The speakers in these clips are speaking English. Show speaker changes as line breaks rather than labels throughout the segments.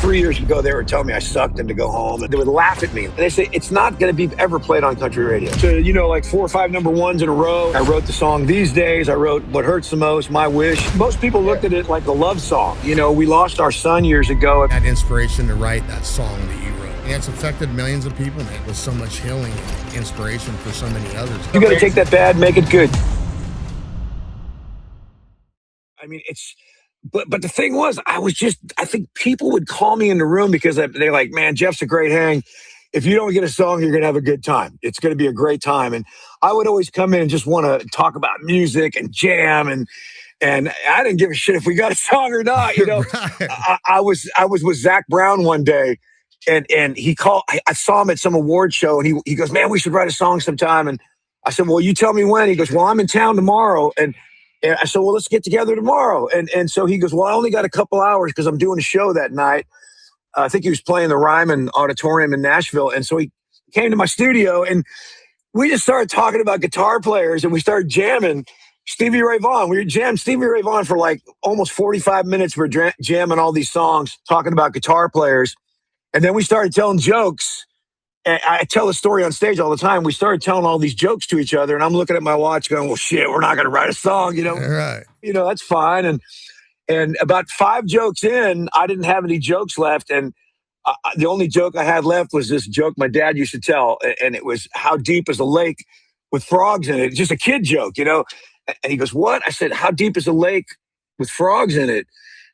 3 years ago, they were telling me I sucked and to go home, and they would laugh at me. And they say, it's not going to be ever played on country radio. So, you know, like 4 or 5 number ones in a row. I wrote the song These Days. I wrote What Hurts the Most, My Wish. Most people looked at it like a love song. You know, we lost our son years ago.
That inspiration to write that song that you wrote. And it's affected millions of people, man, with so much healing and inspiration for so many others.
You got to take that bad, make it good. I mean, but the thing was, I think people would call me in the room because they're like, man, Jeff's a great hang. If you don't get a song, you're going to have a good time. It's going to be a great time. And I would always come in and just want to talk about music and jam. And I didn't give a shit if we got a song or not. You know, right. I was with Zac Brown one day, and he called. I saw him at some award show, and he goes, man, we should write a song sometime. And I said, well, you tell me when. He goes, well, I'm in town tomorrow. And I said, well, let's get together tomorrow. And so he goes, well, I only got a couple hours because I'm doing a show that night. I think he was playing the Ryman Auditorium in Nashville. And so he came to my studio, and we just started talking about guitar players, and we started jamming Stevie Ray Vaughan. We jammed Stevie Ray Vaughan for like almost 45 minutes. We're jamming all these songs, talking about guitar players. And then we started telling jokes. And I tell a story on stage all the time. We started telling all these jokes to each other, and I'm looking at my watch going, well, shit, we're not going to write a song, you know?
Right.
You know, that's fine. And about 5 jokes in, I didn't have any jokes left. And the only joke I had left was this joke my dad used to tell. And it was, how deep is a lake with frogs in it? Just a kid joke, you know? And he goes, what? I said, how deep is a lake with frogs in it?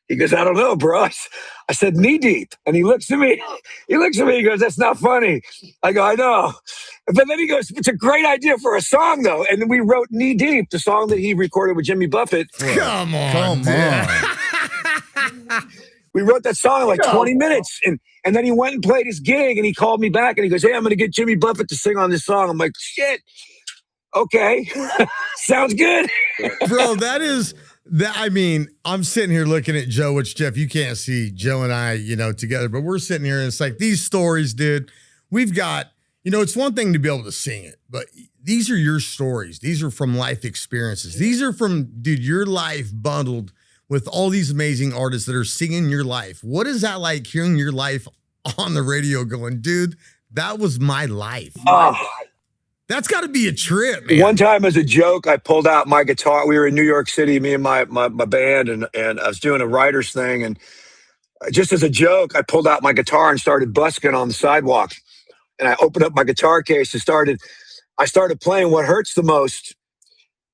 He goes, I don't know, bro. I said, knee deep. And he looks at me. He goes, that's not funny. I go, I know. But then he goes, it's a great idea for a song, though. And then we wrote Knee Deep, the song that he recorded with Jimmy Buffett.
Come on.
We wrote that song in like 20 minutes. And then he went and played his gig, and he called me back, and he goes, hey, I'm going to get Jimmy Buffett to sing on this song. I'm like, shit. Okay. Sounds good.
Bro, I mean, I'm sitting here looking at Joe, which, Jeff, you can't see Joe and I, you know, together, but we're sitting here and it's like these stories, dude, we've got, you know, it's one thing to be able to sing it, but these are your stories. These are from life experiences. These are from, dude, your life bundled with all these amazing artists that are singing your life. What is that like, hearing your life on the radio going, dude, that was my life. That's got to be a trip, man.
One time, as a joke, I pulled out my guitar. We were in New York City, me and my band, and I was doing a writer's thing. And just as a joke, I pulled out my guitar and started busking on the sidewalk. And I opened up my guitar case and I started playing What Hurts the Most,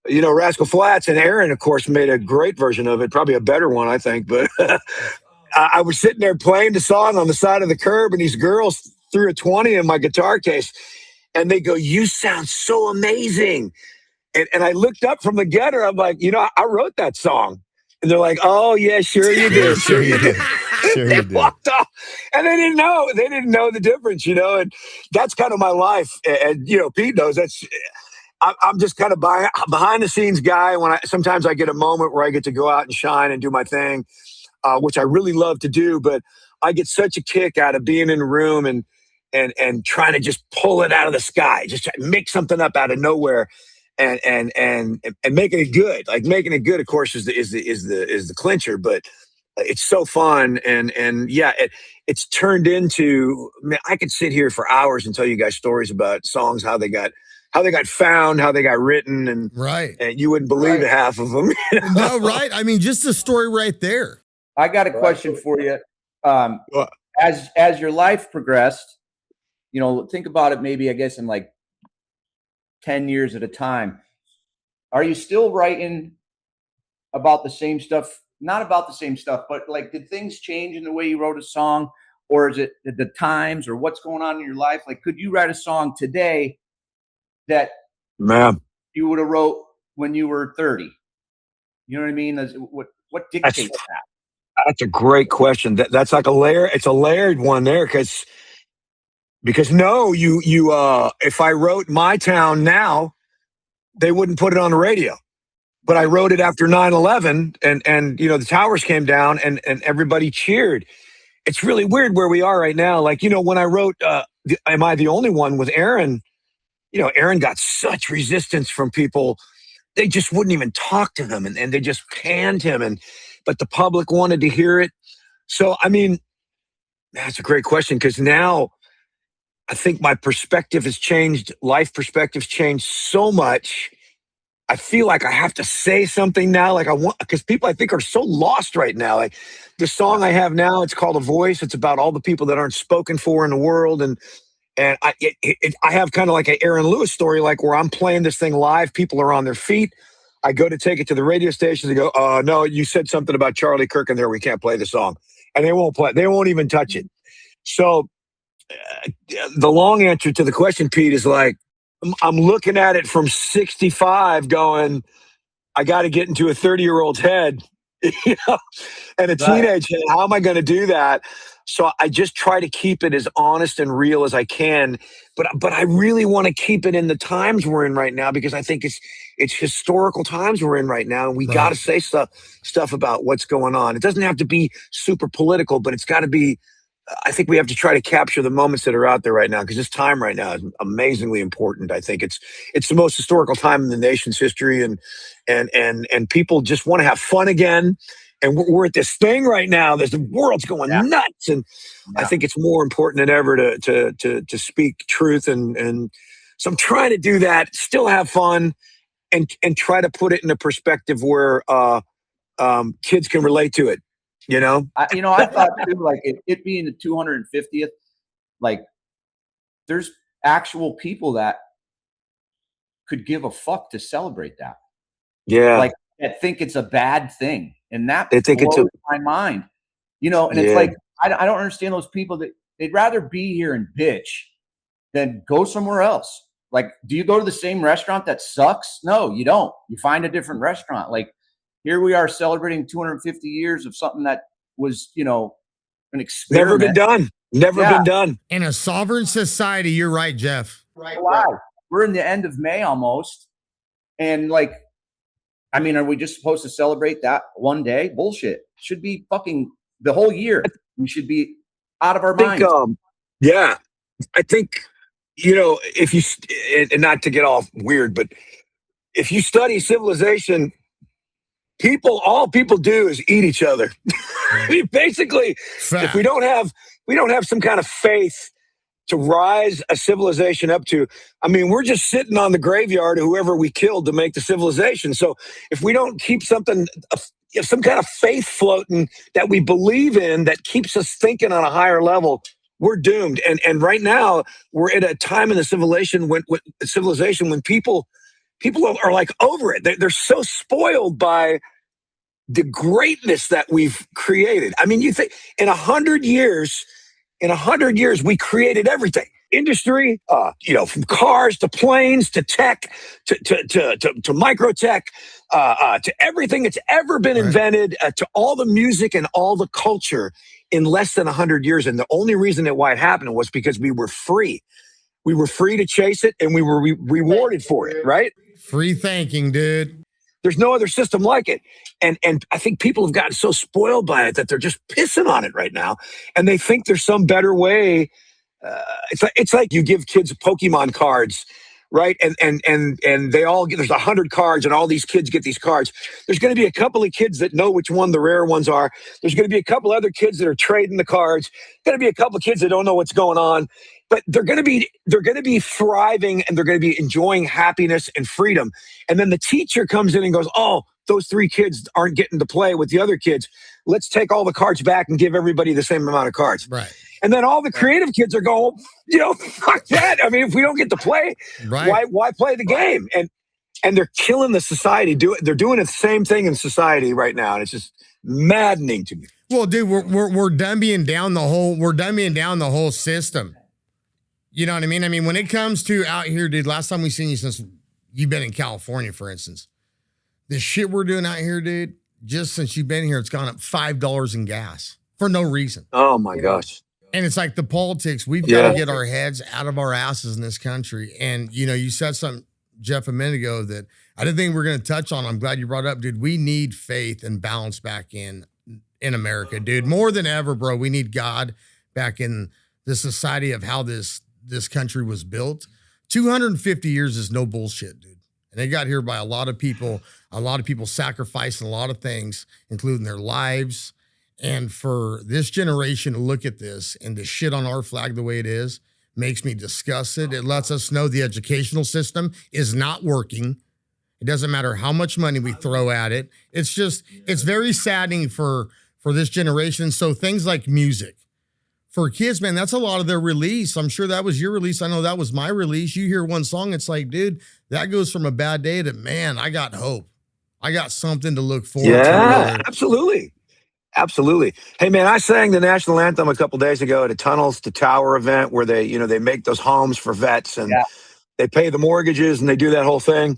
you know, Rascal Flatts. And Aaron, of course, made a great version of it, probably a better one, I think. But I was sitting there playing the song on the side of the curb, and these girls threw a 20 in my guitar case. And they go, you sound so amazing. And I looked up from the gutter. I'm like, you know, I wrote that song. And they're like, oh, yeah, sure you did. Sure you did. They walked off. And they didn't know. They didn't know the difference, you know. And that's kind of my life. And you know, Pete knows I'm just kind of behind the scenes guy. Sometimes I get a moment where I get to go out and shine and do my thing, which I really love to do. But I get such a kick out of being in the room and trying to just pull it out of the sky, just try to make something up out of nowhere, and making it good. Like making it good, of course, is the clincher. But it's so fun, and yeah, it's turned into. Man, I could sit here for hours and tell you guys stories about songs, how they got found, how they got written, and
right,
and you wouldn't believe half of them. You know?
No, right? I mean, just the story right there.
I got a question for you. As your life progressed. You know, think about it maybe, I guess, in like 10 years at a time. Are you still writing about the same stuff? Not about the same stuff, but like, did things change in the way you wrote a song? Or is it the times or what's going on in your life? Like, could you write a song today that you would have wrote when you were 30? You know what I mean? What dictates that?
That's a great question. That's like a layer. It's a layered one there because no, if I wrote My Town now, they wouldn't put it on the radio. But I wrote it after 9/11 and you know, the towers came down and everybody cheered. It's really weird where we are right now. Like, you know, when I wrote Am I the Only One with Aaron, you know, Aaron got such resistance from people. They just wouldn't even talk to him and they just panned him. But the public wanted to hear it. So, I mean, That's a great question, because now I think my perspective has changed. Life perspective's changed so much. I feel like I have to say something now. Like I want, because people I think are so lost right now. Like the song I have now, it's called A Voice. It's about all the people that aren't spoken for in the world. And I have kind of like an Aaron Lewis story, like where I'm playing this thing live. People are on their feet. I go to take it to the radio stations. They go, no, you said something about Charlie Kirk in there. We can't play the song. And they won't play. They won't even touch it. So the long answer to the question, Pete, is like, I'm looking at it from 65 going, I got to get into a 30-year-old's head, you know, and a teenage head. How am I going to do that? So I just try to keep it as honest and real as I can. But I really want to keep it in the times we're in right now, because I think it's historical times we're in right now. And we got to say stuff about what's going on. It doesn't have to be super political, but it's got to be, I think we have to try to capture the moments that are out there right now, because this time right now is amazingly important. I think it's the most historical time in the nation's history, and people just want to have fun again. And we're at this thing right now. The world's going nuts, and I think it's more important than ever to speak truth. And so I'm trying to do that, still have fun, and try to put it in a perspective where kids can relate to it. You know,
I thought too, like it being the 250th, like there's actual people that could give a fuck to celebrate that.
Yeah.
Like that think it's a bad thing. And that
they think
blows
it's
my mind, and it's like, I don't understand those people that they'd rather be here and bitch than go somewhere else. Like, do you go to the same restaurant that sucks? No, you don't. You find a different restaurant. Like, here we are celebrating 250 years of something that was, an experiment.
Never been done. Never been done.
In a sovereign society, you're right, Jeff.
Right. Wow. We're in the end of May almost. And like, I mean, are we just supposed to celebrate that one day? Bullshit. It should be fucking the whole year. We should be out of our minds.
I think, if you, and not to get all weird, but if you study civilization, all people do is eat each other. I mean, basically, if we don't have some kind of faith to rise a civilization up to, I mean, we're just sitting on the graveyard of whoever we killed to make the civilization. So if we don't keep some kind of faith floating that we believe in, that keeps us thinking on a higher level, we're doomed. And right now we're at a time in the civilization when people are like over it. They're so spoiled by the greatness that we've created. I mean, you think in 100 years, we created everything. Industry, from cars to planes to tech to microtech, to everything that's ever been invented, to all the music and all the culture in less than 100 years. And the only reason why it happened was because we were free. We were free to chase it, and we were rewarded for it, right?
Free thinking, dude.
There's no other system like it. And I think people have gotten so spoiled by it that they're just pissing on it right now. And they think there's some better way. It's like you give kids Pokemon cards, right? And they all get, there's 100 cards, and all these kids get these cards. There's going to be a couple of kids that know which one the rare ones are. There's going to be a couple other kids that are trading the cards. Going to be a couple of kids that don't know what's going on. But they're going to be thriving, and they're going to be enjoying happiness and freedom. And then the teacher comes in and goes, "Oh, those 3 kids aren't getting to play with the other kids. Let's take all the cards back and give everybody the same amount of cards."
Right.
And then all the creative kids are going, fuck that. I mean, if we don't get to play, why play the game? And they're killing the society. They're doing the same thing in society right now, and it's just maddening to me.
Well, dude, we're dumbing down the whole system. You know what I mean? I mean, when it comes to out here, dude, last time we seen you since you've been in California, for instance, the shit we're doing out here, dude, just since you've been here, it's gone up $5 in gas for no reason.
Oh my gosh.
And it's like the politics. We've got to get our heads out of our asses in this country. And, you said something, Jeff, a minute ago that I didn't think we were going to touch on. I'm glad you brought it up, dude. We need faith and balance back in America, dude. More than ever, bro. We need God back in the society of how this country was built. 250 years is no bullshit, dude. And they got here by a lot of people sacrificing a lot of things, including their lives And for this generation to look at this and to shit on our flag the way it is makes me disgusted. It lets us know the educational system is not working. It doesn't matter how much money we throw at it. It's just, it's very saddening for this generation. So things like music, for kids, man, that's a lot of their release. I'm sure that was your release. I know that was my release. You hear one song, it's like, dude, that goes from a bad day to, man, I got hope. I got something to look forward to.
Yeah, absolutely. Absolutely. Hey, man, I sang the national anthem a couple days ago at a Tunnels to Tower event where they, they make those homes for vets and they pay the mortgages and they do that whole thing.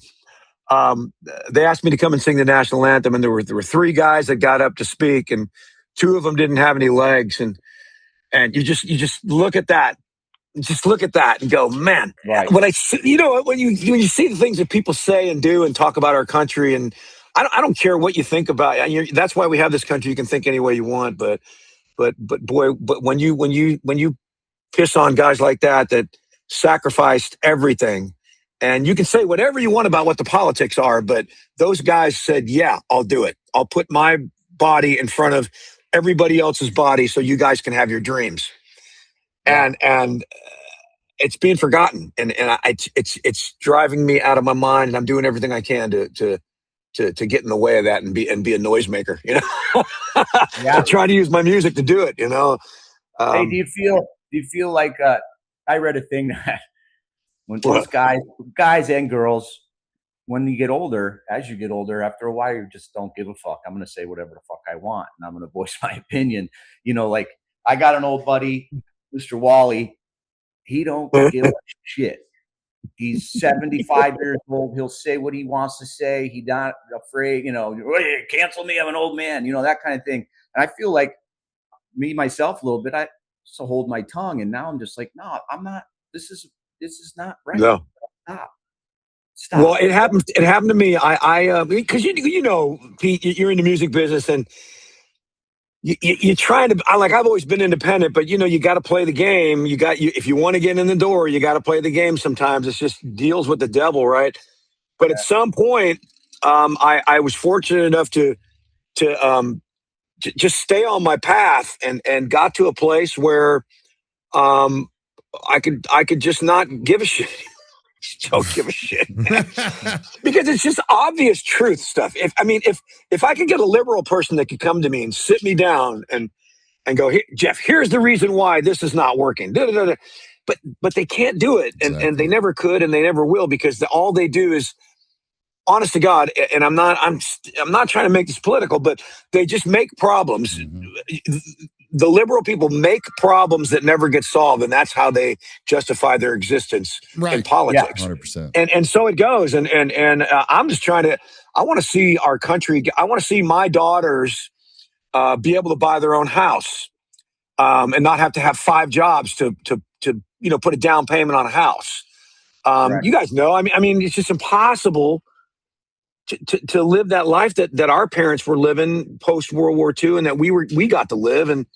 They asked me to come and sing the national anthem, and there were 3 guys that got up to speak, and 2 of them didn't have any legs. And you just look at that. Just look at that and go, man, when I see, when you see the things that people say and do and talk about our country, and I don't care what you think about it. That's why we have this country. You can think any way you want, but when you piss on guys like that sacrificed everything, and you can say whatever you want about what the politics are, but those guys said, yeah, I'll do it. I'll put my body in front of everybody else's body so you guys can have your dreams. And it's being forgotten, and it's driving me out of my mind, and I'm doing everything I can to get in the way of that and be a noisemaker, I try to use my music to do it,
Hey, do you feel like I read a thing that when those guys and girls, when you get older, after a while, you just don't give a fuck. I'm going to say whatever the fuck I want, and I'm going to voice my opinion. Like I got an old buddy, Mr. Wally. He don't give a shit. He's 75 years old. He'll say what he wants to say. He's not afraid, hey, cancel me. I'm an old man, that kind of thing. And I feel like me, myself, a little bit, I used to hold my tongue. And now I'm just like, no, I'm not, this is not right.
No.
Stop.
Well, it happened to me. Because Pete, you're in the music business, and you're trying to, I've always been independent, but you got to play the game. If you want to get in the door, you got to play the game. Sometimes it's just deals with the devil, right? But at some point, I was fortunate enough to just stay on my path and got to a place where I could just not give a shit. Don't give a shit. Because it's just obvious truth stuff. If I could get a liberal person that could come to me and sit me down and go, hey, Jeff, here's the reason why this is not working. Da, da, da, da. But they can't do it, and they never could, and they never will, because all they do is, honest to God, and I'm not trying to make this political, but they just make problems. Mm-hmm. The liberal people make problems that never get solved, and that's how they justify their existence in politics.
Yeah, 100%.
And so it goes. And I'm just I want to see our country. I want to see my daughters be able to buy their own house, and not have to have 5 jobs to put a down payment on a house. You guys know. I mean, it's just impossible to live that life that our parents were living post World War II, and that we got to live. And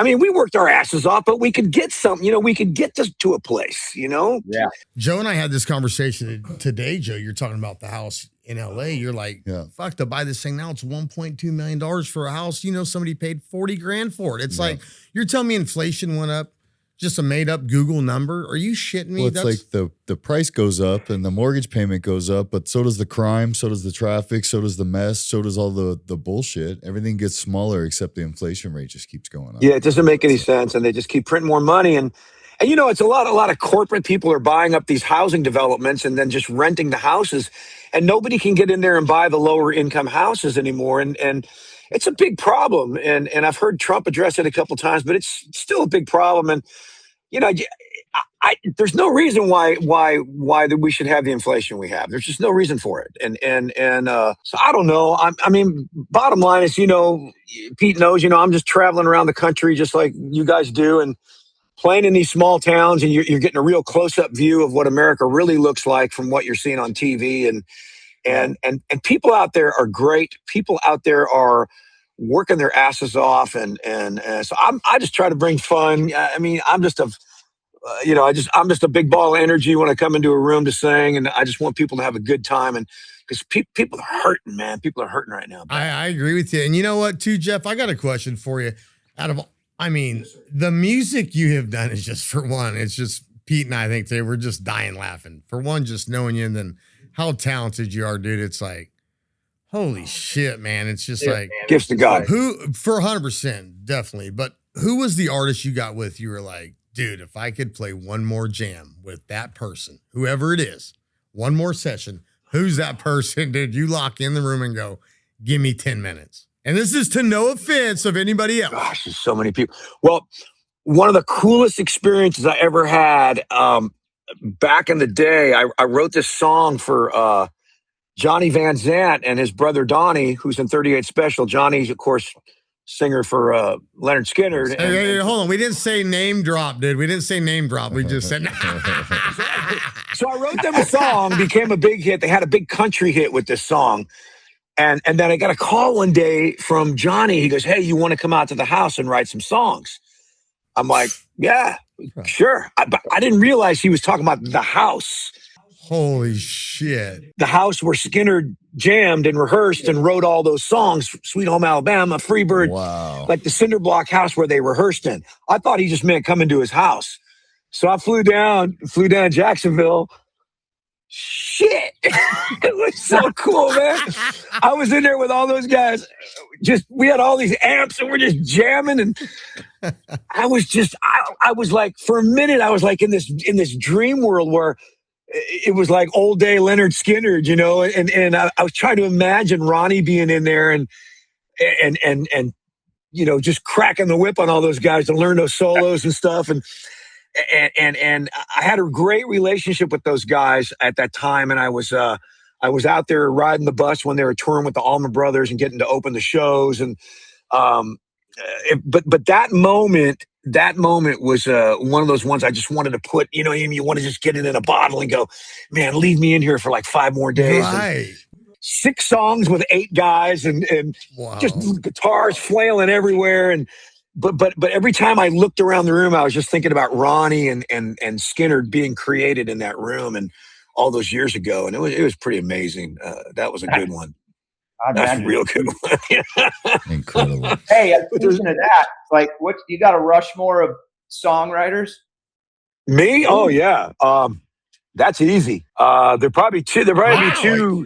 we worked our asses off, but we could get something, we could get to a place, Yeah.
Joe and I had this conversation today, Joe. You're talking about the house in LA. You're like, fuck, to buy this thing now, it's $1.2 million for a house. Somebody paid $40,000 for it. It's like, you're telling me inflation went up, just a made up Google number? Are you shitting me?
Well, it's like the price goes up and the mortgage payment goes up, but so does the crime, so does the traffic, so does the mess, so does all the bullshit. Everything gets smaller except the inflation rate just keeps going up.
Yeah, it doesn't make any sense, and they just keep printing more money. And it's a lot of corporate people are buying up these housing developments and then just renting the houses, and nobody can get in there and buy the lower income houses anymore. And it's a big problem. And I've heard Trump address it a couple of times, but it's still a big problem. And there's no reason why we should have the inflation we have. There's just no reason for it. And so I don't know. Bottom line is, Pete knows, I'm just traveling around the country just like you guys do, and playing in these small towns, and you're getting a real close-up view of what America really looks like from what you're seeing on TV. And people out there are great. People out there are working their asses off, and so I just try to bring fun. I'm just I'm just a big ball of energy when I come into a room to sing, and I just want people to have a good time. And because people are hurting, man, people are hurting right now.
I agree with you. And you know what, too, Jeff? I got a question for you. The music you have done is just, for one, it's just Pete and I think today we're just dying laughing. For one, just knowing you, and then how talented you are, dude. It's like, holy shit, man. It's just like
gifts to God.
Who, for 100%, definitely. But who was the artist you got with? You were like, dude, if I could play one more jam with that person, whoever it is, one more session, who's that person? Did you lock in the room and go, give me 10 minutes? And this is to no offense of anybody else.
Gosh, there's so many people. Well, one of the coolest experiences I ever had back in the day, I wrote this song for Johnny Van Zant and his brother Donnie, who's in 38 Special. Johnny's, of course, singer for Lynyrd Skynyrd.
Hey, hold on. We didn't say name drop, dude. We didn't say name drop. We just said.
So I wrote them a song, became a big hit. They had a big country hit with this song. And then I got a call one day from Johnny. He goes, hey, you want to come out to the house and write some songs? I'm like, yeah, sure. But I didn't realize he was talking about the house.
Holy shit.
The house where Skynyrd jammed and rehearsed and wrote all those songs, Sweet Home Alabama, Freebird, like the cinder block house where they rehearsed in. I thought he just meant come into his house. So I flew down to Jacksonville. Shit. It was so cool, man. I was in there with all those guys. We had all these amps and we're just jamming. And I was like, for a minute, I was like in this dream world where it was like old day Lynyrd Skynyrd, and I was trying to imagine Ronnie being in there and just cracking the whip on all those guys to learn those solos and stuff. And I had a great relationship with those guys at that time. And I was out there riding the bus when they were touring with the Allman Brothers and getting to open the shows. And but that moment was one of those ones I just wanted to put, you want to just get it in a bottle and go, man, leave me in here for like 5 more days.
Right.
6 songs with 8 guys and just guitars flailing everywhere. But every time I looked around the room, I was just thinking about Ronnie and Skynyrd being created in that room and all those years ago. And it was pretty amazing. That was a good one. That's a real good one.
Incredible.
Hey, listen to that. Like, what you got a Rushmore of songwriters?
Me? Oh yeah. That's easy. There'd probably be two.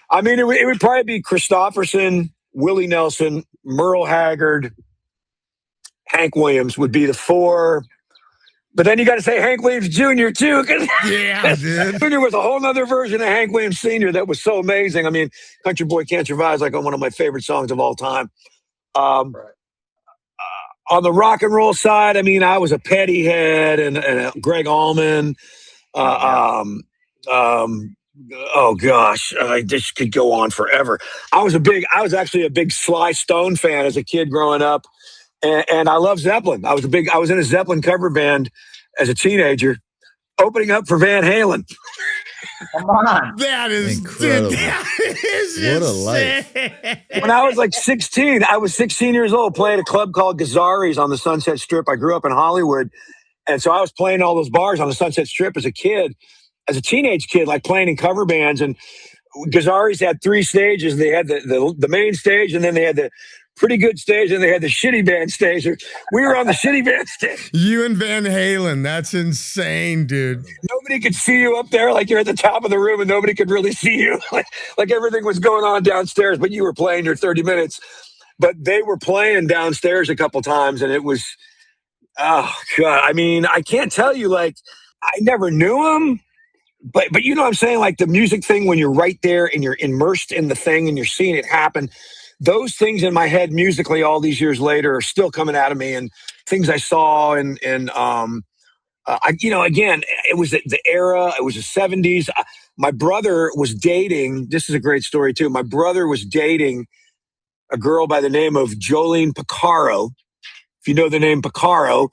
I mean, it would probably be Kristofferson, Willie Nelson, Merle Haggard, Hank Williams would be the 4. But then you got to say Hank Williams Jr. too, because
dude.
Jr. was a whole nother version of Hank Williams Sr. that was so amazing. I mean, Country Boy Can't Survive is like one of my favorite songs of all time. On the rock and roll side, I mean, I was a Petty Head and a Greg Allman. Oh gosh, this could go on forever. I was actually a big Sly Stone fan as a kid growing up. And I love Zeppelin. I was in a Zeppelin cover band as a teenager, opening up for Van Halen.
Come on.
That is
incredible.
Dude, that is
what a
life.
When I was like 16, I was 16 years old playing a club called Gazzari's on the Sunset Strip. I grew up in Hollywood. And so I was playing all those bars on the Sunset Strip as a teenage kid, like playing in cover bands. And Gazzari's had 3 stages. They had the main stage, and then they had the pretty good stage, and they had the shitty band stage. We were on the shitty band stage.
You and Van Halen, that's insane, dude.
Nobody could see you up there, like you're at the top of the room, and nobody could really see you. like everything was going on downstairs, but you were playing your 30 minutes. But they were playing downstairs a couple times, and it was, oh God. I mean, I can't tell you, like, I never knew them. But you know what I'm saying? Like the music thing, when you're right there and you're immersed in the thing and you're seeing it happen, those things in my head musically all these years later are still coming out of me, and things I saw and again, it was the era, it was the 70s. My brother was dating, this is a great story too. My brother was dating a girl by the name of Jolene Picaro. If you know the name Picaro,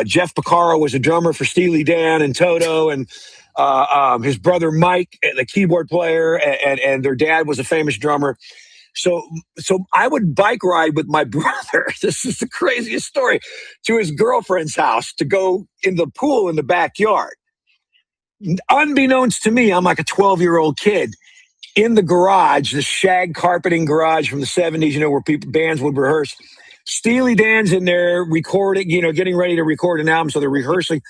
Jeff Picaro was a drummer for Steely Dan and Toto, and his brother Mike, the keyboard player, and their dad was a famous drummer. So I would bike ride with my brother. This is the craziest story, to his girlfriend's house to go in the pool in the backyard. Unbeknownst to me, I'm like a 12-year-old kid in the garage, the shag carpeting garage from the 70s, you know, where bands would rehearse. Steely Dan's in there recording, you know, getting ready to record an album. So they're rehearsing.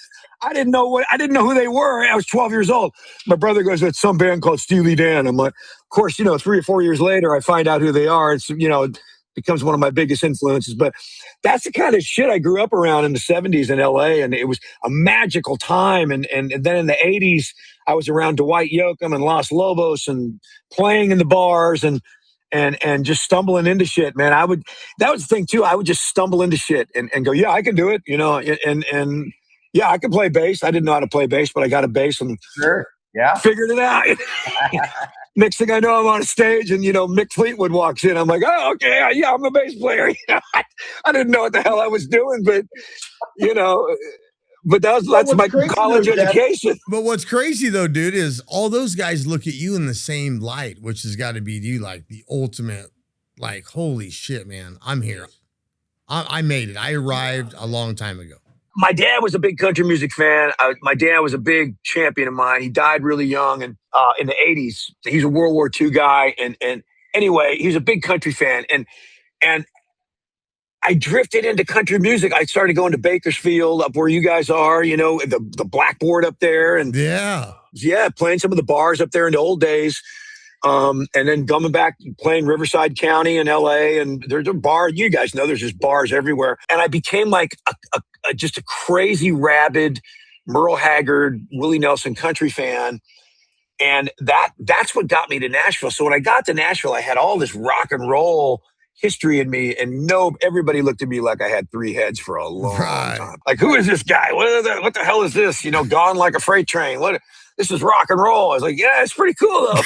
I didn't know who they were. I was 12 years old. My brother goes, "It's some band called Steely Dan." I'm like, of course, you know, 3 or 4 years later, I find out who they are. It's, you know, it becomes one of my biggest influences. But that's the kind of shit I grew up around in the 70s in LA. And it was a magical time. And then in the 80s, I was around Dwight Yoakam and Los Lobos and playing in the bars and just stumbling into shit, man. That was the thing too. I would just stumble into shit and go, yeah, I can do it, you know, and yeah, I can play bass. I didn't know how to play bass, but I got a bass and figured it out. Next thing I know, I'm on a stage and, you know, Mick Fleetwood walks in. I'm like, oh, okay, yeah, I'm a bass player. I didn't know what the hell I was doing, but, you know, but that's my college education.
But what's crazy though, dude, is all those guys look at you in the same light, which has got to be you like the ultimate, like, holy shit, man, I'm here. I made it. I arrived a long time ago.
My dad was a big country music fan. My dad was a big champion of mine. He died really young and in the 80s. He's a World War II guy. And anyway, he was a big country fan. And I drifted into country music. I started going to Bakersfield, up where you guys are, you know, the blackboard up there. And yeah, playing some of the bars up there in the old days. And then coming back, playing Riverside County in LA. And there's a bar, you guys know there's just bars everywhere. And I became like just a crazy, rabid Merle Haggard, Willie Nelson country fan. And that's what got me to Nashville. So when I got to Nashville, I had all this rock and roll history in me, and everybody looked at me like I had 3 heads for a long time. Like, who is this guy? What the hell is this? You know, Gone Like a Freight Train. This is rock and roll. I was like, yeah, it's pretty cool though.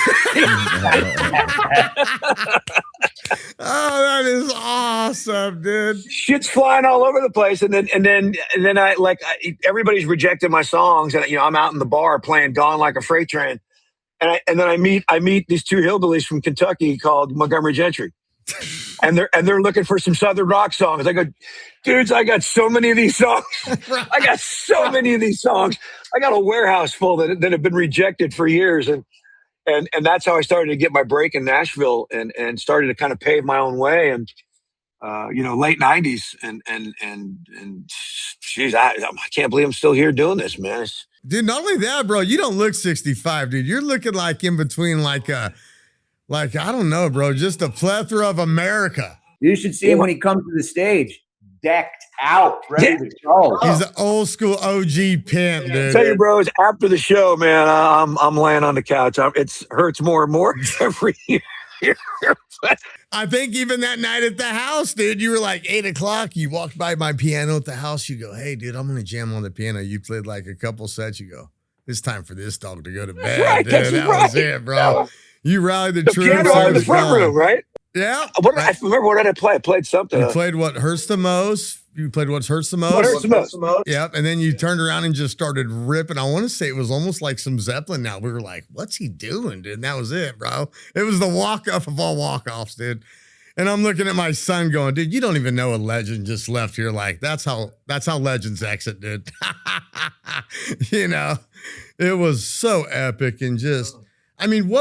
Oh, that is awesome, dude.
Shit's flying all over the place. And then I everybody's rejecting my songs. And, you know, I'm out in the bar playing Gone Like a Freight Train. And then I meet these 2 hillbillies from Kentucky called Montgomery Gentry. And they're looking for some Southern rock songs. I go, dudes, I got so many of these songs. I got so many of these songs. I got a warehouse full that have been rejected for years. And that's how I started to get my break in Nashville and started to kind of pave my own way. And, you know, late 90s. And geez, I can't believe I'm still here doing this, man.
Dude, not only that, bro, you don't look 65, dude. You're looking like in between like, I don't know, bro, just a plethora of America.
You should see him when he comes to the stage, decked out, ready to go.
He's an old school OG pimp, dude.
Tell you, bros, after the show, man, I'm laying on the couch. It hurts more and more every year.
I think even that night at the house, dude, you were like 8 o'clock. You walked by my piano at the house. You go, hey, dude, I'm going to jam on the piano. You played like a couple sets. You go, it's time for this dog to go to bed,
right,
dude. That was it, bro. You rallied the troops.
Piano in the front room, right?
Yeah.
I remember what did I play? I played something.
You played What Hurts the Most. You played What Hurts the Most.
What Hurts the Most.
Yep. And then you turned around and just started ripping. I want to say it was almost like some Zeppelin now. We were like, what's he doing, dude? And that was it, bro. It was the walk-off of all walk-offs, dude. And I'm looking at my son going, dude, you don't even know a legend just left here. Like, that's how legends exit, dude. You know, it was so epic and just, I mean,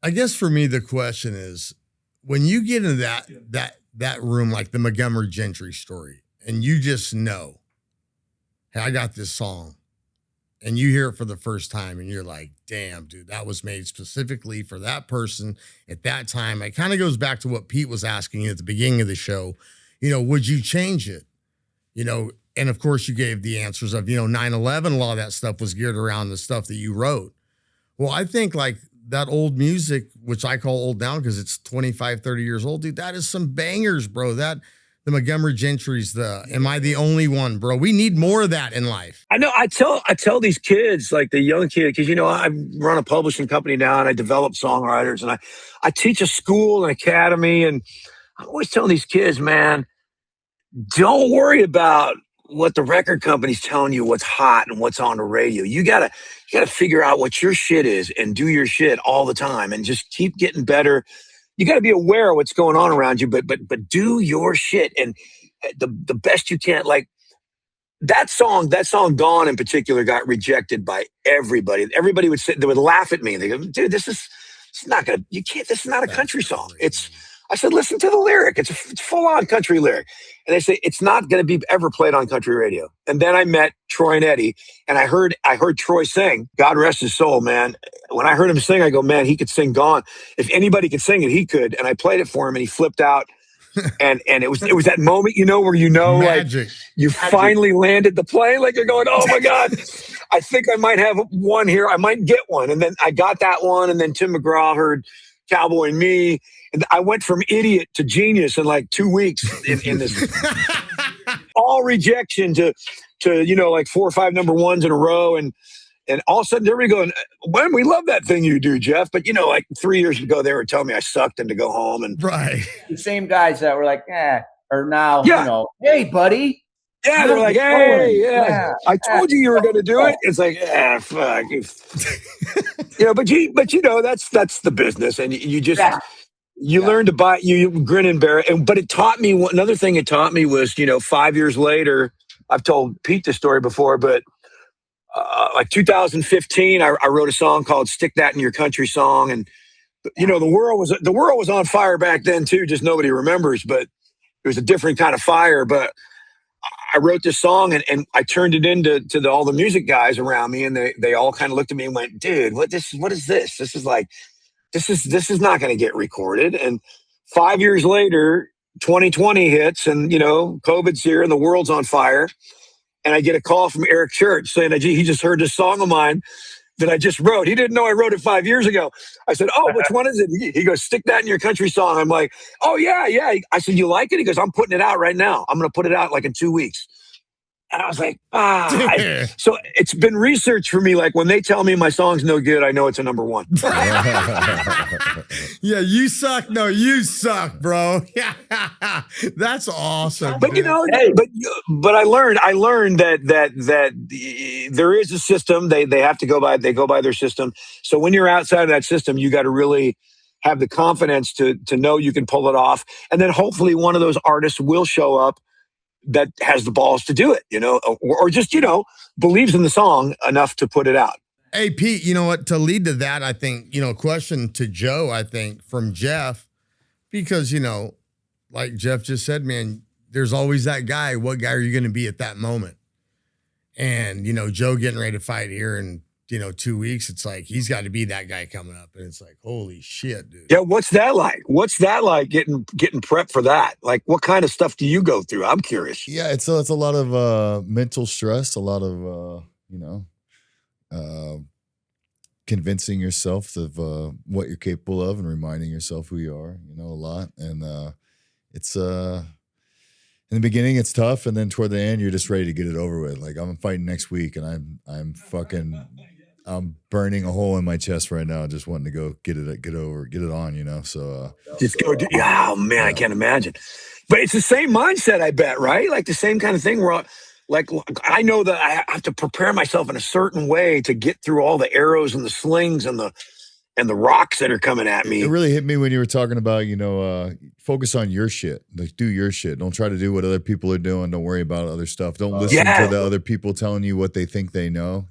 I guess for me, the question is, when you get into that room, like the Montgomery Gentry story, and you just know, hey, I got this song, and you hear it for the first time, and you're like, damn, dude, that was made specifically for that person at that time. It kind of goes back to what Pete was asking you at the beginning of the show. You know, would you change it? You know, and of course you gave the answers of, you know, 9/11, a lot of that stuff was geared around the stuff that you wrote. Well, I think like that old music, which I call old now because it's 25, 30 years old, dude, that is some bangers, bro. The Montgomery Gentry's Am I the Only One, bro? We need more of that in life.
I know. I tell these kids, like the young kid, because, you know, I run a publishing company now and I develop songwriters and I teach a school and academy. And I'm always telling these kids, man, don't worry about what the record company's telling you what's hot and what's on the radio. You gotta figure out what your shit is and do your shit all the time and just keep getting better. you got to be aware of what's going on around you, but do your shit and the best you can. Like that song Gone in particular got rejected by everybody. Everybody would sit, they would laugh at me and they go, dude, it's not gonna, you can't, this is not a country song. I said, listen to the lyric. It's full on country lyric. And they say, it's not going to be ever played on country radio. And then I met Troy and Eddie and I heard Troy sing, God rest his soul, man. When I heard him sing, I go, man, he could sing Gone. If anybody could sing it, he could. And I played it for him and he flipped out. And it was that moment, where
Magic.
like you finally landed the plane, like you're going, oh my God, I think I might have one here. I might get one. And then I got that one. And then Tim McGraw heard Cowboy and Me. And I went from idiot to genius in like 2 weeks in this all rejection to like 4 or 5 number ones in a row. And all of a sudden everybody going, when we love that thing you do, Jeff. But like 3 years ago, they were telling me I sucked and to go home. And
right.
The same guys that were like, or now, hey, buddy.
Yeah, they're like, hey, yeah. I told you were going to do it. It's like, fuck. But that's the business. And you just, learn to buy, you grin and bear it. But it taught me, another thing it taught me was, 5 years later, I've told Pete this story before, but like 2015, I wrote a song called Stick That in Your Country Song. And, the world was on fire back then too, just nobody remembers, but it was a different kind of fire. But I wrote this song and I turned it into all the music guys around me. And they all kind of looked at me and went, dude, what is this? This is not going to get recorded. And 5 years later, 2020 hits and, COVID's here and the world's on fire. And I get a call from Eric Church saying, he just heard this song of mine that I just wrote. He didn't know I wrote it 5 years ago. I said, oh, which one is it? He goes, Stick That in Your Country Song. I'm like, oh, yeah. I said, you like it? He goes, I'm putting it out right now. I'm going to put it out like in 2 weeks. And I was like, so it's been research for me. Like when they tell me my song's no good, I know it's a number one.
Yeah, you suck. No, you suck, bro. Yeah, that's awesome.
But but I learned that there is a system. They have to go by. They go by their system. So when you're outside of that system, you got to really have the confidence to know you can pull it off. And then hopefully one of those artists will show up that has the balls to do it, or just, believes in the song enough to put it out.
Hey, Pete, you know what? To lead to that, I think, question to Joe, I think, from Jeff, because, like Jeff just said, man, there's always that guy. What guy are you going to be at that moment? And, Joe getting ready to fight here in, 2 weeks, it's like, he's got to be that guy coming up. And it's like, holy shit, dude.
Yeah. What's that like? Getting prepped for that? Like, what kind of stuff do you go through? I'm curious.
Yeah. It's a lot of mental stress, a lot of, convincing yourself of what you're capable of and reminding yourself who you are, a lot. And it's in the beginning it's tough, and then toward the end you're just ready to get it over with. Like I'm fighting next week and I'm burning a hole in my chest right now, just wanting to go get it on, so
just go do. Oh man, I can't imagine. But it's the same mindset, I bet, right? Like the same kind of thing where like I know that I have to prepare myself in a certain way to get through all the arrows and the slings and the rocks that are coming at me.
It really hit me when you were talking about, focus on your shit. Like do your shit. Don't try to do what other people are doing. Don't worry about other stuff. Don't listen to the other people telling you what they think they know,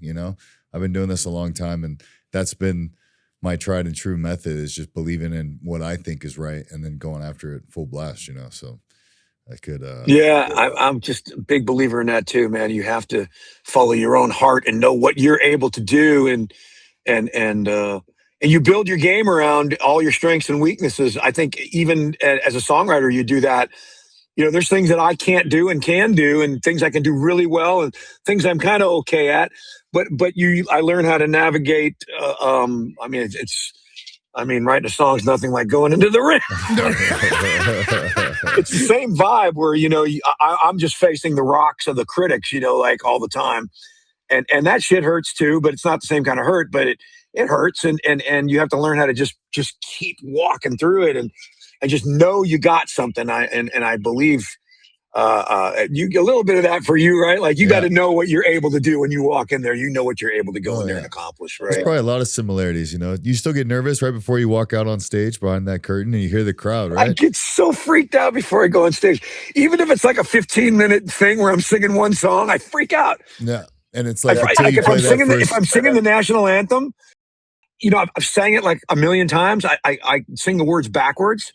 I've been doing this a long time, and that's been my tried and true method, is just believing in what I think is right and then going after it full blast, so I could.
I'm just a big believer in that too, man. You have to follow your own heart and know what you're able to do, and you build your game around all your strengths and weaknesses. I think even as a songwriter, you do that. There's things that I can't do and can do, and things I can do really well, and things I'm kind of okay at. But I learn how to navigate. Writing a song is nothing like going into the ring. It's the same vibe where, I'm just facing the rocks of the critics, like all the time. And that shit hurts too, but it's not the same kind of hurt, but it hurts. And you have to learn how to just keep walking through it and just know you got something. I believe You a little bit of that for you, right? Like you got to know what you're able to do when you walk in there. You know what you're able to go in there and accomplish, right?
There's probably a lot of similarities. You still get nervous right before you walk out on stage behind that curtain and you hear the crowd, right?
I get so freaked out before I go on stage. Even if it's like a 15-minute thing where I'm singing one song, I freak out.
Yeah, and it's like,
if I'm singing the national anthem, I've sang it like a million times. I sing the words backwards,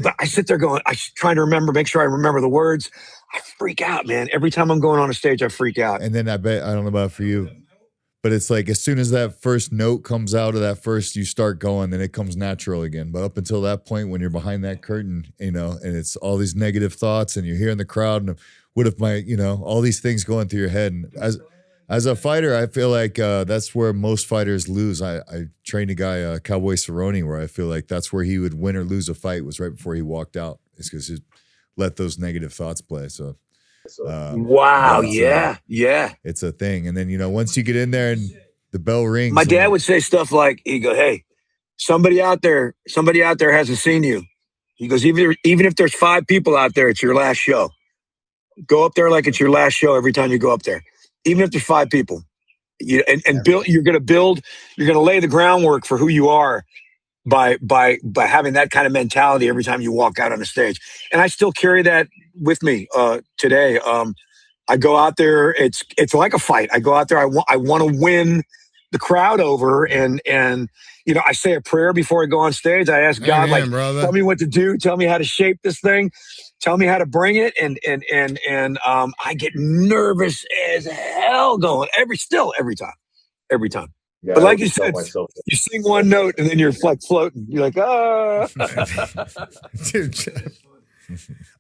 but I sit there going, I'm trying to make sure I remember the words. I freak out, man. Every time I'm going on a stage, I freak out.
And then I don't know about for you, but it's like as soon as that first note comes out of that first, you start going, then it comes natural again. But up until that point, when you're behind that curtain, and it's all these negative thoughts and you're hearing the crowd and what if all these things going through your head. And as a fighter, I feel like that's where most fighters lose. I trained a guy, Cowboy Cerrone, where I feel like that's where he would win or lose a fight was right before he walked out. It's because he let those negative thoughts play. So,
wow, yeah.
It's a thing. And then, once you get in there and the bell rings.
My dad would say stuff like, he'd go, hey, somebody out there hasn't seen you. He goes, even if there's 5 people out there, it's your last show. Go up there like it's your last show every time you go up there. Even if there's 5 people, you're going to lay the groundwork for who you are by having that kind of mentality every time you walk out on the stage. And I still carry that with me today. I go out there. It's like a fight. I go out there. I want to win the crowd over, and I say a prayer before I go on stage. I ask God, tell me what to do. Tell me how to shape this thing. Tell me how to bring it, and I get nervous as hell going every time. Yeah, but like you said, you sing one note and then you're like floating. You're like, ah.
Dude,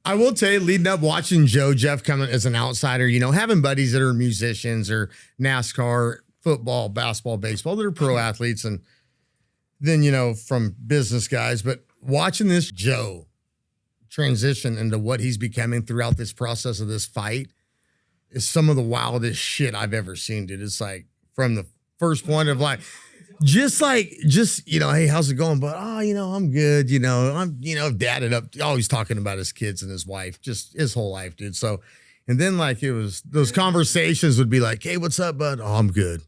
I will tell you, leading up, watching Jeff coming as an outsider, having buddies that are musicians or NASCAR, football, basketball, baseball, that are pro athletes, and then from business guys, but watching this Joe transition into what he's becoming throughout this process of this fight is some of the wildest shit I've ever seen, dude. It's like from the first point of hey, how's it going? But I'm good. I'm dadded up, always talking about his kids and his wife, just his whole life, dude. So, and then it was those conversations would be like, hey, what's up, bud? Oh, I'm good.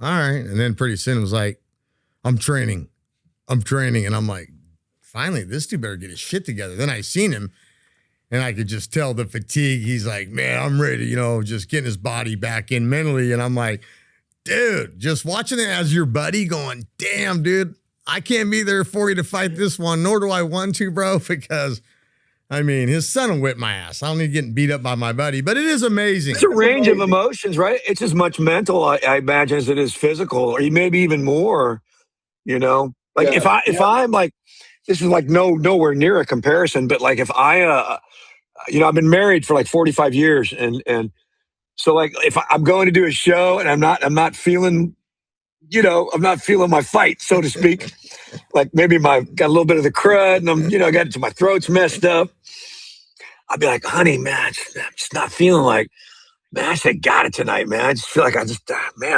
All right. And then pretty soon it was like, I'm training. And I'm like, finally, this dude better get his shit together. Then I seen him, and I could just tell the fatigue. He's like, man, I'm ready, just getting his body back in mentally. And I'm like, dude, just watching it as your buddy going, damn, dude, I can't be there for you to fight this one, nor do I want to, bro, because, his son will whip my ass. I don't need getting beat up by my buddy, but it is amazing.
It's a range of emotions, right? It's as much mental, I imagine, as it is physical, or maybe even more, if I'm like, this is like nowhere near a comparison, but like if I, I've been married for like 45 years, and so like if I'm going to do a show and I'm not feeling, I'm not feeling my fight, so to speak, like maybe got a little bit of the crud, and I'm, my throat's messed up. I'd be like, honey, man, I'm just not feeling like, man, I said, got it tonight, man. I just feel like I'm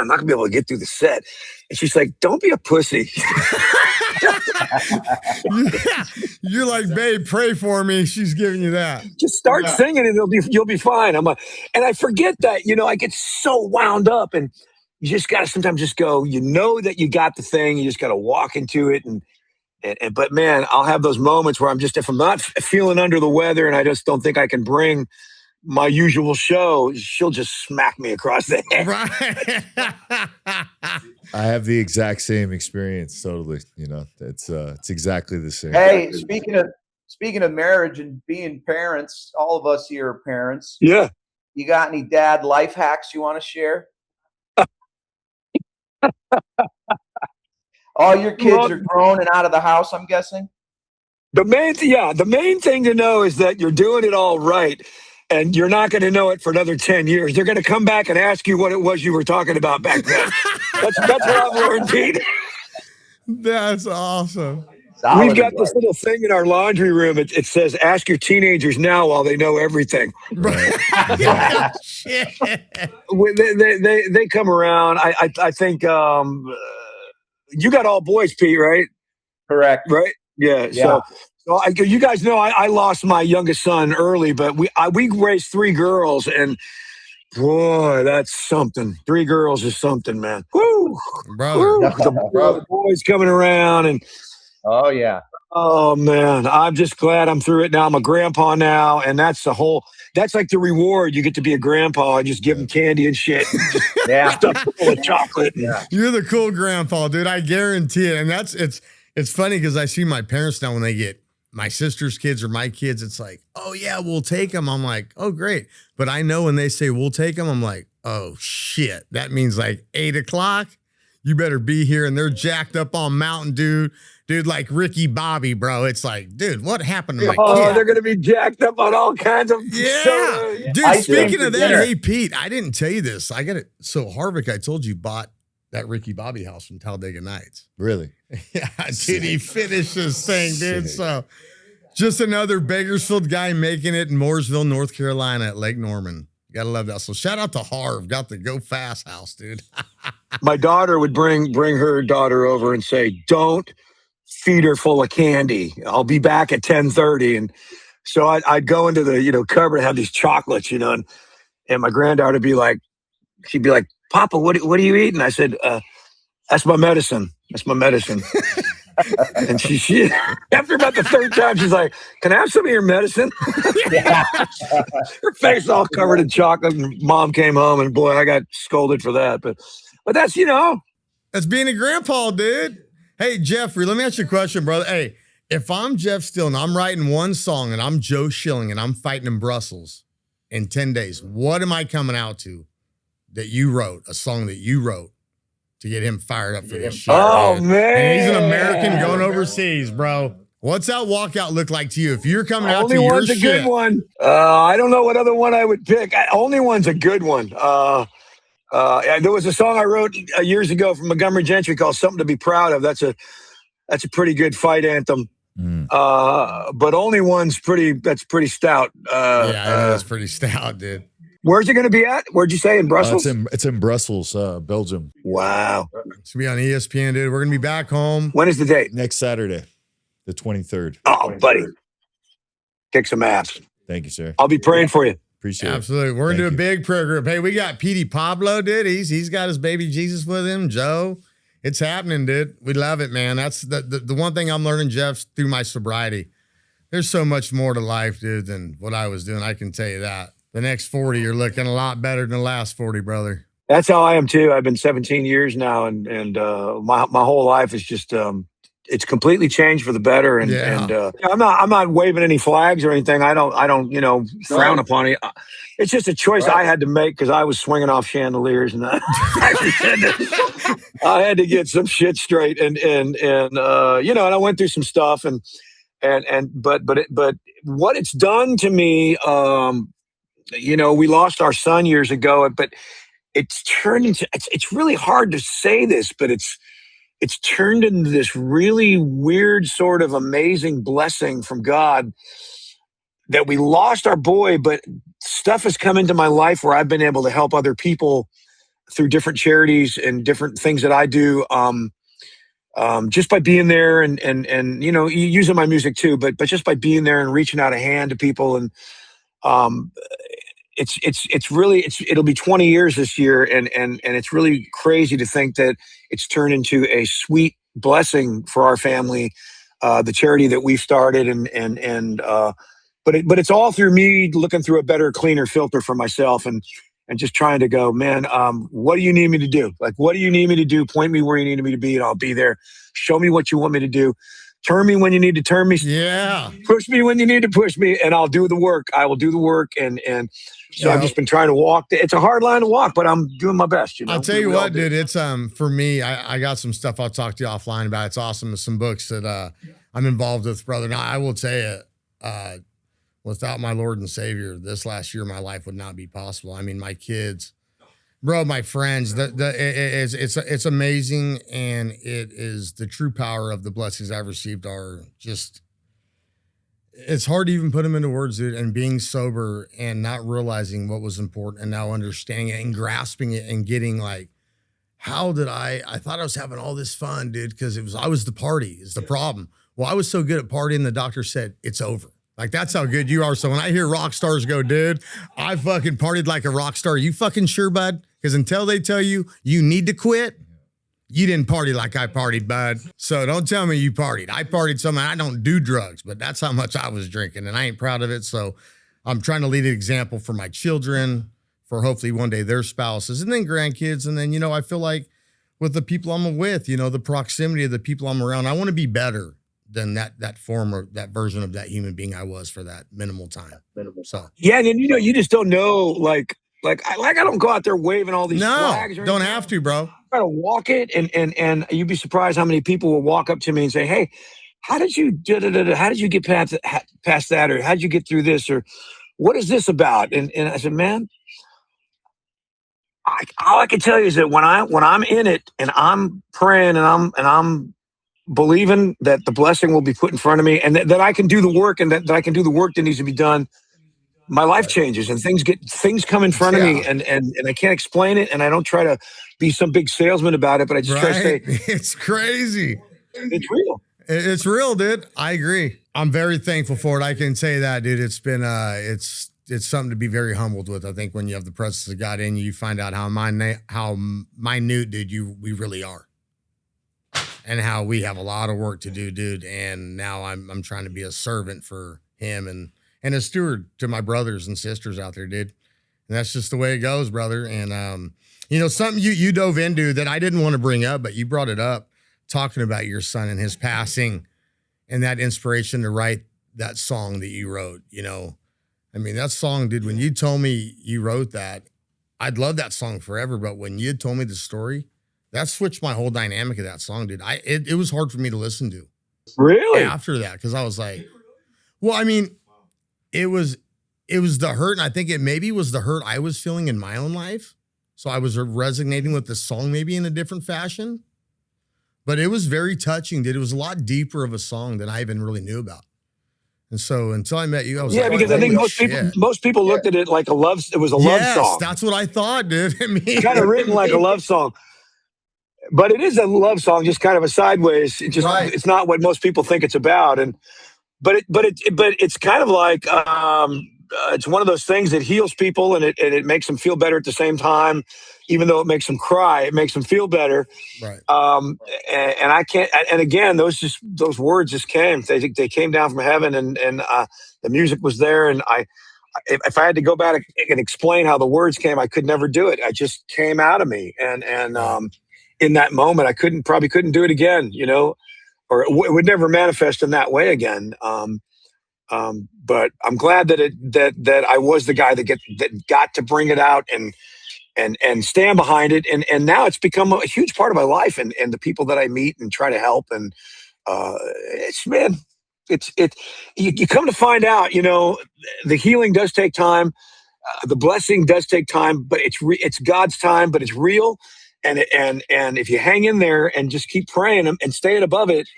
not gonna be able to get through the set. And she's like, don't be a pussy.
Yeah. You're like, babe, pray for me. She's giving you that.
Just start singing and you'll be fine. And I forget that, I get so wound up, and you just gotta sometimes just go, that you got the thing, you just gotta walk into it, and but man, I'll have those moments where if I'm not feeling under the weather and I just don't think I can bring my usual show, she'll just smack me across the head.
Right.
I have the exact same experience. Totally. It's exactly the same.
Hey, speaking of marriage and being parents, all of us here are parents.
Yeah.
You got any dad life hacks you want to share? All your kids are grown and out of the house, I'm guessing.
The main thing to know is that you're doing it all right. And you're not going to know it for another 10 years. They're going to come back and ask you what it was you were talking about back then. That's what I've learned, Pete.
That's awesome.
We've got this little thing in our laundry room. It says, ask your teenagers now while they know everything.
Right.
They come around. I think you got all boys, Pete, right?
Correct.
Right? Yeah. So you guys know I lost my youngest son early, but we raised 3 girls, and boy, that's something. 3 girls is something, man. Woo,
brother.
woo. The boys coming around, and
Oh yeah.
oh man, I'm just glad I'm through it now. I'm a grandpa now, and that's like the reward. You get to be a grandpa and just give them candy and shit.
Yeah.
Stuff full of chocolate.
Yeah.
You're the cool grandpa, dude. I guarantee it. And it's funny because I see my parents now when they get my sister's kids or my kids, it's like, oh yeah, we'll take them. I'm like, oh great. But I know when they say we'll take them, I'm like, oh shit. That means like 8 o'clock. You better be here. And they're jacked up on Mountain Dew. Dude, like Ricky Bobby, bro. It's like, dude, what happened to my kid?
They're going to be jacked up on all kinds of
Yeah. Dude, speaking of that, hey, Pete, I didn't tell you this. I got it. So Harvick, I told you, bought that Ricky Bobby house from Talladega Nights.
Really?
Yeah, dude, he finished this thing, dude. So just another Bakersfield guy making it in Mooresville, North Carolina at Lake Norman. You gotta love that. So shout out to Harv, got the Go Fast house, dude.
My daughter would bring her daughter over and say, don't feed her full of candy. I'll be back at 10:30. And so I'd go into the, cupboard and have these chocolates, and my granddaughter would be like, she'd be like, Papa, what are you eating? I said, that's my medicine. That's my medicine. And she after about the 3rd time, she's like, can I have some of your medicine? Her face all covered in chocolate, and Mom came home, and boy, I got scolded for that. But that's,
That's being a grandpa, dude. Hey, Jeffrey, let me ask you a question, brother. Hey, if I'm Jeff Steele and I'm writing one song and I'm Joe Schilling and I'm fighting in Brussels in 10 days, what am I coming out to that you wrote, a song that you wrote to get him fired up for this shit?
Oh,
dude?
man.
And he's an American going overseas, bro. What's that walkout look like to you? If you're coming out to your
One's a good one. I don't know what other one I would pick. Only One's a good one. There was a song I wrote years ago from Montgomery Gentry called "Something to Be Proud of." That's a pretty good fight anthem. But Only One's that's pretty stout.
That's pretty stout, dude.
Where's it going to be at? Where'd you say, in Brussels?
It's in Brussels, Belgium.
Wow.
It's going to be on ESPN, dude. We're going to be back home.
When is the date?
Next Saturday, the 23rd.
Oh, buddy. Kick some ass.
Thank you, sir.
I'll be praying for you.
Appreciate it. Absolutely. We're going to do a big prayer group. Hey, we got Petey Pablo, dude. He's got his baby Jesus with him. Joe. It's happening, dude. We love it, man. That's the one thing I'm learning, Jeff, through my sobriety. There's so much more to life, dude, than what I was doing. I can tell you that. The next 40, you're looking a lot better than the last 40, brother.
That's how I am too. I've been 17 years now, and my whole life is just it's completely changed for the better. And I'm not waving any flags or anything. I don't frown upon it. It's just a choice I had to make because I was swinging off chandeliers, and I had to get some shit straight. And I went through some stuff, but what it's done to me. We lost our son years ago, but it's turned into, it's really hard to say this, but it's turned into this really weird sort of amazing blessing from God that we lost our boy, but stuff has come into my life where I've been able to help other people through different charities and different things that I do. Just by being there and using my music too, but just by being there and reaching out a hand to people. And it'll be 20 years this year, and it's really crazy to think that it's turned into a sweet blessing for our family, the charity that we've started, but it's all through me looking through a better, cleaner filter for myself, and just trying to go, man, what do you need me to do? Like, what do you need me to do? Point me where you need me to be, and I'll be there. Show me what you want me to do. Turn me when you need to turn me.
Yeah.
Push me when you need to push me, and I'll do the work. I will do the work, and so I've just been trying to walk. It's a hard line to walk, but I'm doing my best.
I'll tell you what, dude. It's for me. I got some stuff I'll talk to you offline about. It's awesome. There's some books that I'm involved with, brother. Now I will tell you, without my Lord and Savior, this last year my life would not be possible. I mean, my kids, bro, my friends. It's amazing, and it is the true power of the blessings I've received are just. It's hard to even put them into words, dude, and being sober and not realizing what was important and now understanding it and grasping it and getting like, how did I thought I was having all this fun, dude, because I was the party is the problem. Well, I was so good at partying, the doctor said, it's over. Like, that's how good you are. So when I hear rock stars go, dude, I fucking partied like a rock star. You fucking sure, bud? Because until they tell you you need to quit, you didn't party like I partied, bud. So don't tell me you partied. I partied something. I don't do drugs, but that's how much I was drinking, and I ain't proud of it. So I'm trying to lead an example for my children, for hopefully one day their spouses, and then grandkids. And then, I feel like with the people I'm with, the proximity of the people I'm around, I want to be better than that form or that version of that human being I was for that minimal time. So
yeah, and then you just don't know, like I don't go out there waving all these flags.
No, don't have to, bro.
Try to walk it, and you'd be surprised how many people will walk up to me and say, "Hey, how did you get past that, or how did you get through this, or what is this about?" And I said, "Man, all I can tell you is that when I'm in it and I'm praying and I'm believing that the blessing will be put in front of me, and that I can do the work, and that I can do the work that needs to be done, my life changes, and things come in front of me, and I can't explain it, and I don't try to be some big salesman about it, but I just try to say,
it's crazy.
It's real.
It's real, dude. I agree. I'm very thankful for it. I can say that, dude. It's been it's something to be very humbled with. I think when you have the presence of God in you, you find out how minute, dude, we really are. And how we have a lot of work to do, dude. And now I'm trying to be a servant for him and a steward to my brothers and sisters out there, dude. And that's just the way it goes, brother. And something you dove into that I didn't want to bring up, but you brought it up, talking about your son and his passing and that inspiration to write that song that you wrote. I mean, that song, dude, when you told me you wrote that, I'd love that song forever. But when you told me the story, that switched my whole dynamic of that song, dude. It was hard for me to listen to.
Really?
After that, because I was like, well, I mean, it was the hurt, and I think it maybe was the hurt I was feeling in my own life. So I was resonating with the song maybe in a different fashion. But it was very touching, dude. It was a lot deeper of a song than I even really knew about. And so until I met you, I was like,
because I think most people looked at it like it was a love song.
That's what I thought, dude. I mean,
kind of written like a love song. But it is a love song, just kind of a sideways. It's not what most people think it's about, but it's kind of like it's one of those things that heals people, and it makes them feel better at the same time. Even though it makes them cry, it makes them feel better.
Right.
And I can't. And again, those words just came. They came down from heaven, and the music was there. And if I had to go back and explain how the words came, I could never do it. It just came out of me, and in that moment, I probably couldn't do it again, or it would never manifest in that way again. But I'm glad that I was the guy that got to bring it out and stand behind it. And now it's become a huge part of my life and the people that I meet and try to help. And you come to find out, the healing does take time. The blessing does take time, but it's God's time, but it's real. And if you hang in there and just keep praying and staying above it,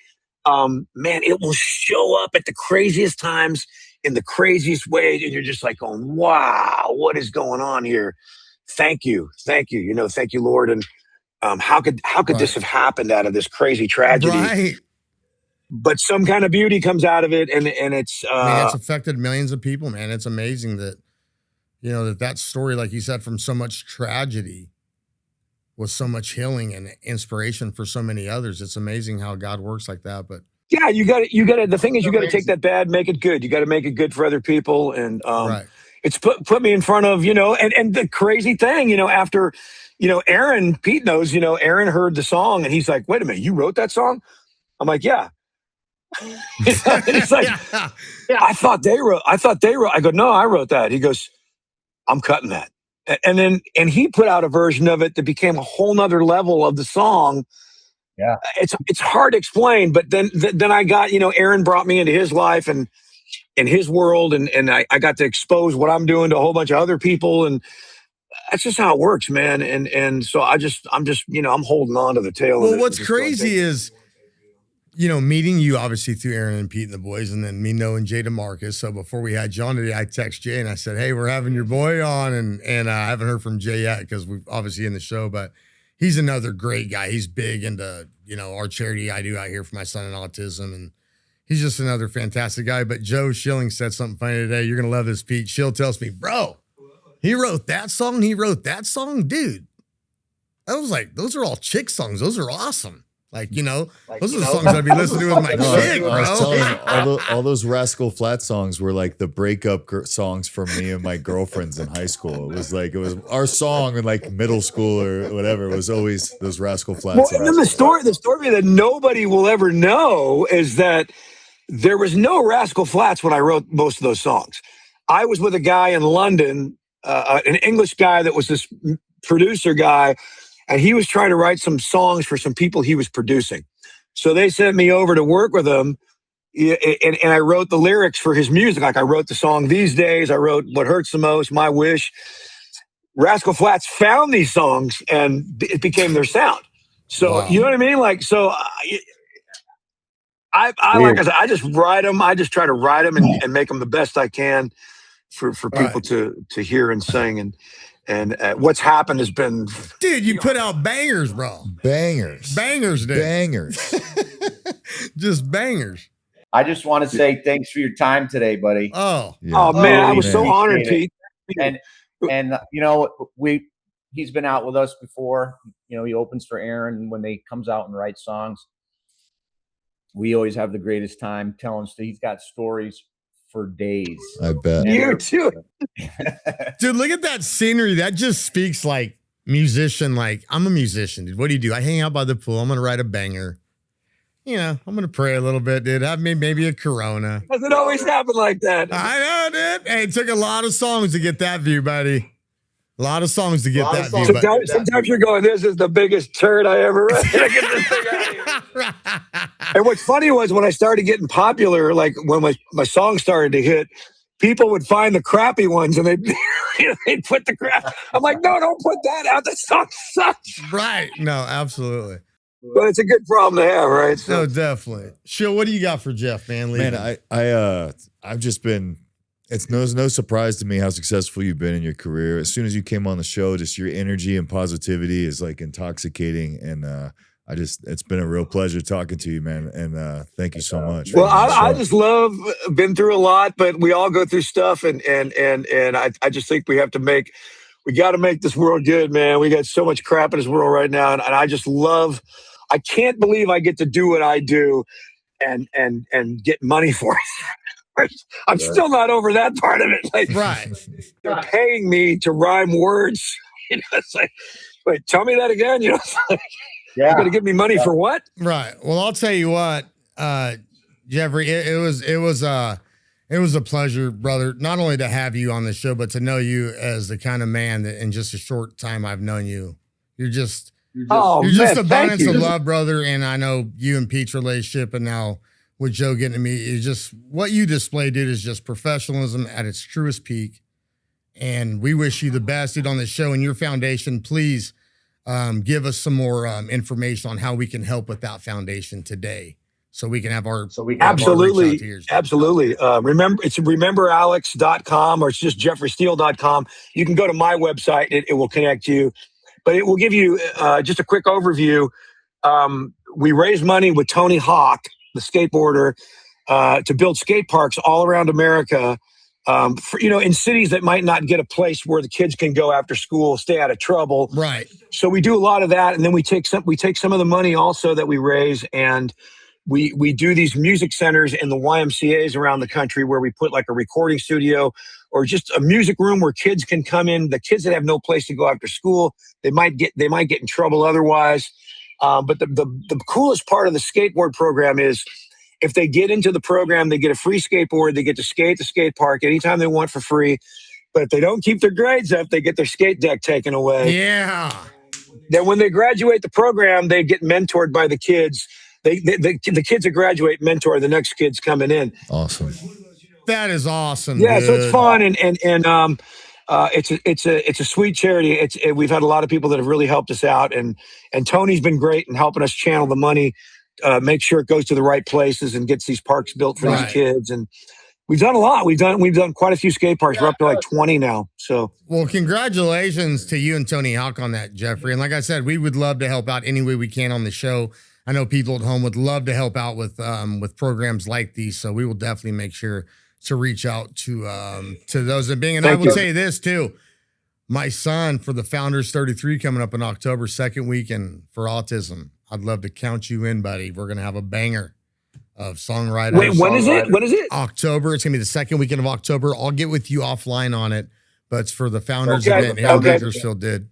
man, it will show up at the craziest times in the craziest ways. And you're just like going, wow, what is going on here? Thank you. Thank you, Lord. And how could this have happened out of this crazy tragedy?
Right.
But some kind of beauty comes out of it. And it's,
it's affected millions of people, man. It's amazing that, that story, like you said, from so much tragedy with so much healing and inspiration for so many others. It's amazing how God works like that. But
yeah, you got to, the thing is, you got to take that bad, make it good. You got to make it good for other people. And, it's put me in front of, and the crazy thing, after, Aaron, Pete knows, Aaron heard the song and he's like, wait a minute, you wrote that song? I'm like, yeah. And he's like, yeah, I thought they wrote. I go, no, I wrote that. He goes, I'm cutting that. And he put out a version of it that became a whole nother level of the song.
Yeah.
It's hard to explain, but then I got, Aaron brought me into his life and in his world, and I got to expose what I'm doing to a whole bunch of other people, and that's just how it works, man. And so I'm just I'm holding on to the tail.
Well, what's crazy is, meeting you obviously through Aaron and Pete and the boys, and then me knowing Jay DeMarcus. So before we had John today, I text Jay and I said, hey, we're having your boy on, and I haven't heard from Jay yet because we've obviously in the show, but he's another great guy. He's big into our charity I do out here for my son and autism, and He's just another fantastic guy. But Joe Schilling said something funny today. You're going to love this, Pete. Schill tells me, bro, he wrote that song. He wrote that song. Dude, I was like, those are all chick songs. Those are awesome. Like, those are the songs I'd be listening to with my chick, bro.
I was telling him, all those Rascal Flatts songs were like the breakup songs for me and my girlfriends in high school. It was our song in like middle school or whatever. It was always those Rascal Flatts.
Well, and then the story that nobody will ever know is that there was no Rascal Flatts when I wrote most of those songs. I was with a guy in London, an English guy that was this producer guy, and he was trying to write some songs for some people he was producing. So they sent me over to work with him, and I wrote the lyrics for his music. Like I wrote the song These Days, I wrote What Hurts the Most, My Wish. Rascal Flatts found these songs, and it became their sound. So, wow. You know what I mean? Like, so I like I said, I just write them. I just try to write them and make them the best I can for people to hear and sing. And what's happened has been,
dude, you put out bangers, bro.
Bangers,
dude.
Bangers.
Just bangers.
I just want to say thanks for your time today, buddy.
Oh,
yeah. Oh man, I was so honored, Pete.
And he's been out with us before. He opens for Aaron when they comes out and writes songs. We always have the greatest time telling. He's got stories for days.
I bet.
You too.
Dude, look at that scenery. That just speaks like musician. Like, I'm a musician, dude. What do? I hang out by the pool. I'm going to write a banger. I'm going to pray a little bit, dude. Have maybe a Corona.
Doesn't always happen like that.
I know, dude. Hey, it took a lot of songs to get that view, buddy. A lot of songs to get that view.
Sometimes you're going, this is the biggest turd I ever read. Get this thing out of here. And what's funny was when I started getting popular, like when my songs started to hit, people would find the crappy ones and they'd put the crap. I'm like, no, don't put that out. That song sucks.
Right. No, absolutely.
But it's a good problem to have, right?
So. No, definitely. Sure. What do you got for Jeff, man?
Man, I've just been. It's no surprise to me how successful you've been in your career. As soon as you came on the show, just your energy and positivity is like intoxicating, and it's been a real pleasure talking to you, man. And thank you so much.
Well, I just love, been through a lot, but we all go through stuff, and I just think we got to make this world good, man. We got so much crap in this world right now, and I just love. I can't believe I get to do what I do, and get money for it. I'm still not over that part of it. Like,
right.
They're paying me to rhyme words. It's like, wait, tell me that again. It's like, you're going to give me money for what?
Right. Well, I'll tell you what, Jeffrey, it was a pleasure, brother, not only to have you on the show, but to know you as the kind of man that in just a short time I've known you, you're just abundance of love, brother. And I know you and Pete's relationship, and now with Joe getting to me, is just what you display, dude, is just professionalism at its truest peak. And we wish you the best, dude, on the show and your foundation. Please give us some more information on how we can help with that foundation today, so we can have our
absolutely. Remember, it's rememberalex.com, or it's just jeffreysteele.com. You can go to my website; it will connect you, but it will give you just a quick overview. We raise money with Tony Hawk, the skateboarder, to build skate parks all around America, in cities that might not get a place where the kids can go after school, stay out of trouble.
Right.
So we do a lot of that, and then we take some of the money also that we raise, and we do these music centers in the YMCAs around the country where we put like a recording studio or just a music room where kids can come in. The kids that have no place to go after school, they might get in trouble otherwise. But the coolest part of the skateboard program is if they get into the program, they get a free skateboard. They get to skate the skate park anytime they want for free. But if they don't keep their grades up, they get their skate deck taken away.
Yeah.
Then when they graduate the program, they get mentored by the kids. The kids that graduate mentor the next kids coming in.
Awesome.
That is awesome.
Yeah,
dude.
so it's fun and it's a sweet charity. We've had a lot of people that have really helped us out, and Tony's been great in helping us channel the money, make sure it goes to the right places and gets these parks built for these kids. And we've done a lot. We've done quite a few skate parks. We're up to like 20 now. So,
well, congratulations to you and Tony Hawk on that, Jeffrey. And like I said, we would love to help out any way we can on the show. I know people at home would love to help out with programs like these. So we will definitely make sure to reach out to those that being. And I will say this too. My son, for the Founders 33 coming up in October, second weekend for autism. I'd love to count you in, buddy. We're going to have a banger of songwriters.
Wait, when is it? When is it?
October. It's going to be the second weekend of October. I'll get with you offline on it, but it's for the Founders event in Bakersfield did.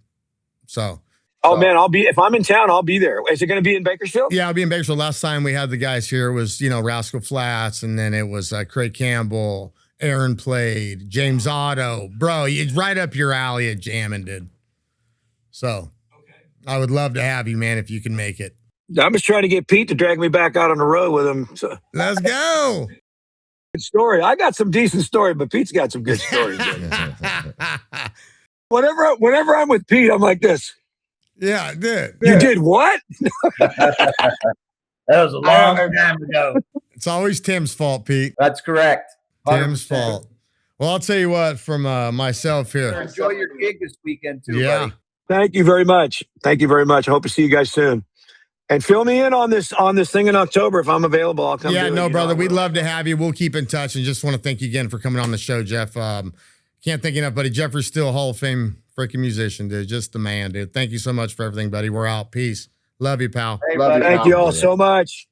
So.
Oh man, if I'm in town, I'll be there. Is it going to be in Bakersfield?
Yeah, I'll be in Bakersfield. Last time we had the guys here was, Rascal Flatts, and then it was Craig Campbell, Aaron played, James Otto. Bro, it's right up your alley at jamming, dude. So I would love to have you, man, if you can make it.
I'm just trying to get Pete to drag me back out on the road with him. So.
Let's go.
Good story. I got some decent story, but Pete's got some good stories. Whenever I'm with Pete, I'm like this.
Yeah, I did.
You did what?
That was a long time ago.
It's always Tim's fault, Pete.
That's correct. 100%.
Tim's fault. Well, I'll tell you what, from myself here.
Enjoy your gig this weekend too, buddy.
Thank you very much. Thank you very much. I hope to see you guys soon. And fill me in on this thing in October. If I'm available, I'll come.
Yeah, no, brother. We'd love to have you. We'll keep in touch, and just want to thank you again for coming on the show, Jeff. Can't thank you enough, buddy. Jeffrey Steele, Hall of Fame freaking musician, dude. Just the man, dude. Thank you so much for everything, buddy. We're out. Peace. Love you, pal.
Hey,
Thank you all so much.